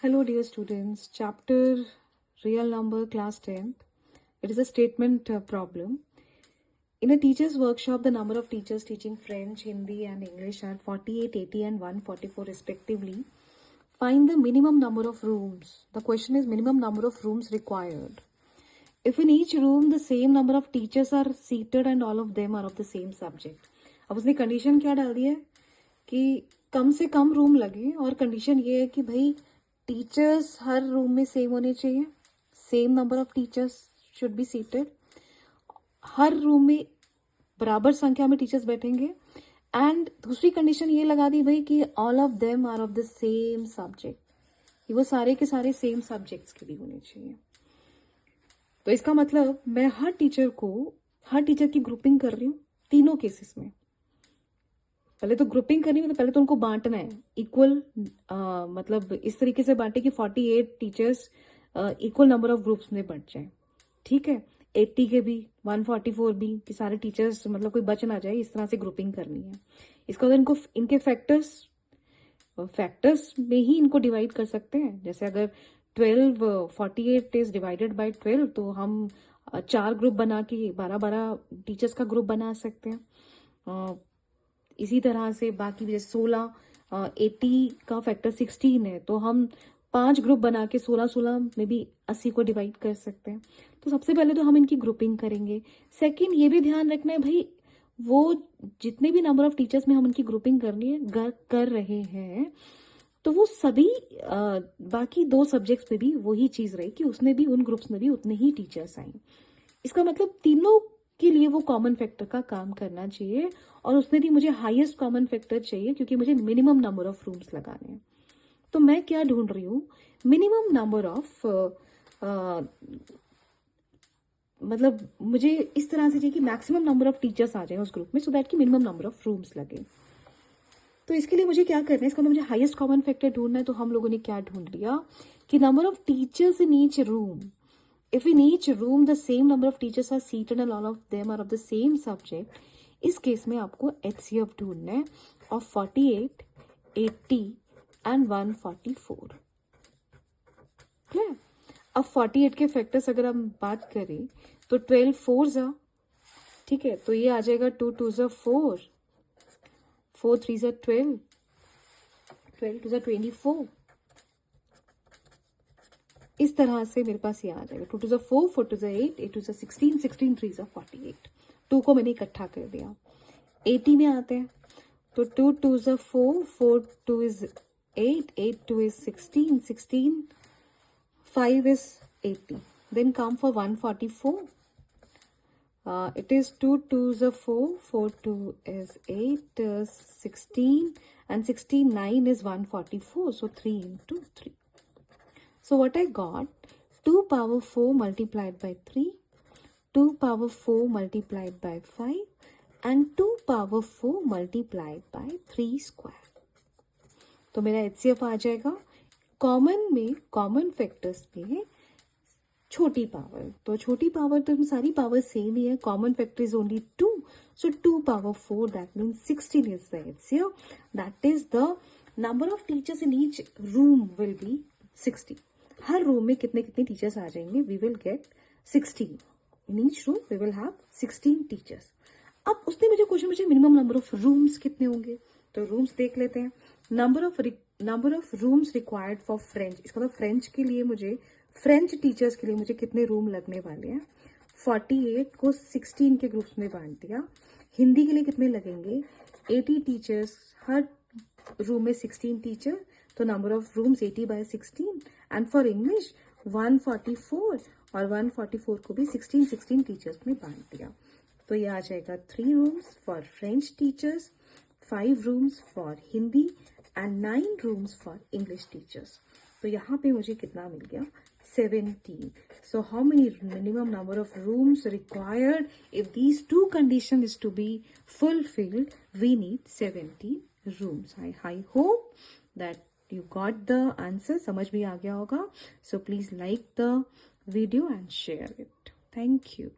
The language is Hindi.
Hello dear students, chapter real number class 10th. It is a statement problem. In a teacher's workshop, the number of teachers teaching French, Hindi and English are 48, 80 and 144 respectively. Find the minimum number of rooms. The question is minimum number of rooms required. If in each room the same number of teachers are seated and all of them are of the same subject. अब उसने कंडीशन क्या डाल दी है कि कम से कम रूम लगे और कंडीशन ये है कि भाई टीचर्स हर रूम में सेम होने चाहिए, same number of teachers should be seated, हर रूम में बराबर संख्या में टीचर्स बैठेंगे एंड दूसरी कंडीशन ये लगा दी भाई कि all of them are of the same subject, कि वो सारे के सारे सेम सब्जेक्ट्स के भी होने चाहिए। तो इसका मतलब मैं हर टीचर की ग्रुपिंग कर रही हूँ तीनों केसेस में। पहले तो ग्रुपिंग करनी मतलब पहले तो उनको बांटना है इक्वल, मतलब इस तरीके से बांटे कि 48 teachers equal number of groups में बंट जाए, ठीक है। 80 के भी 144 भी, कि सारे टीचर्स मतलब कोई बच ना जाए, इस तरह से ग्रुपिंग करनी है। इसका बाद इनको इनके फैक्टर्स में ही इनको डिवाइड कर सकते हैं। जैसे अगर 48 इज डिवाइडेड बाय 12 तो हम 4 ग्रुप बना के 12 टीचर्स का ग्रुप बना सकते हैं। इसी तरह से बाकी जैसे 16 80 का फैक्टर 16 है तो हम 5 ग्रुप बना के 16 में भी 80 को डिवाइड कर सकते हैं। तो सबसे पहले तो हम इनकी ग्रुपिंग करेंगे। सेकंड ये भी ध्यान रखना है भाई वो जितने भी नंबर ऑफ टीचर्स में हम इनकी ग्रुपिंग कर रहे हैं तो वो सभी बाकी 2 सब्जेक्ट्स में भी वही चीज रही कि उसमें भी उन ग्रुप्स में भी उतने ही टीचर्स आए। इसका मतलब तीनों के लिए वो कॉमन फैक्टर का काम करना चाहिए और उसमें भी मुझे हाईएस्ट कॉमन फैक्टर चाहिए क्योंकि मुझे मिनिमम नंबर ऑफ रूम्स लगाने हैं। तो मैं क्या ढूंढ रही हूँ, मिनिमम नंबर ऑफ मतलब मुझे इस तरह से चाहिए कि मैक्सिमम नंबर ऑफ टीचर्स आ जाए उस ग्रुप में सो दैट कि मिनिमम नंबर ऑफ रूम्स लगे। तो इसके लिए मुझे क्या करना है, इसका मुझे हाईएस्ट कॉमन फैक्टर ढूंढना है। तो हम लोगों ने क्या ढूंढ लिया कि number of teachers in each room, if in each room the same number of teachers are seated and all of them are of the same subject, इस केस में आपको HCF ढूंढना है of 48, 80 and 144। क्लियर। अब 48 के फैक्टर्स अगर हम बात करें तो 12 4 जा, ठीक है, तो ये आ जाएगा 2 2 जा 4, 4 3 जा 12, 12 2 जा 24। इस तरह से मेरे पास ये आ जाएगा 2 2 जा 4, 4 2 जा 8, 8 2 जा 16, 16 3 जा 48। 2 को मैंने इकट्ठा कर दिया। 80 में आते हैं तो 2 2 जा 4, 4 2 is 8, 8 2 is 16, 16 5 is 80। Then come for 144. It is 2 2 is 4, 4 2 is 8, 16 and 16 9 is 144. So 3 into 3. So what I got, 2 power 4 multiplied by 3, 2 power 4 multiplied by 5 and 2 power 4 multiplied by 3 square। तो मेरा HCF आ जाएगा कॉमन फैक्टर्स में छोटी पावर। तो छोटी पावर तो सारी पावर सेम ही है, common factor is only 2, so 2 power 4 that means 16 is the HCF। That is the number of teachers in each room will be 60। हर रूम में कितने कितने टीचर्स आ जाएंगे, we will get 16 in each room, we will have 16 teachers. अब उसने मुझे क्वेश्चन पूछा मिनिमम नंबर ऑफ रूम्स कितने होंगे, तो रूम्स देख लेते हैं। Number of rooms required for French, इसका मतलब फ्रेंच के लिए मुझे फ्रेंच टीचर्स के लिए मुझे कितने रूम लगने वाले हैं। 48 को 16 के ग्रुप्स में बांट दिया। हिंदी के लिए कितने लगेंगे, 80 टीचर्स, हर रूम में 16 टीचर, तो number of rooms 80 by 16। And for English 144 और 144 को भी 16 टीचर्स में बांट दिया। तो ये आ जाएगा 3 rooms for French teachers, 5 rooms for Hindi and 9 rooms for English teachers. तो यहाँ पे मुझे कितना मिल गया, 17। So how many minimum number of rooms required if these 2 condition is to be fulfilled, we need 17 rooms. I hope that you got the answer, समझ भी आ गया होगा। So please like the video and share it. Thank you.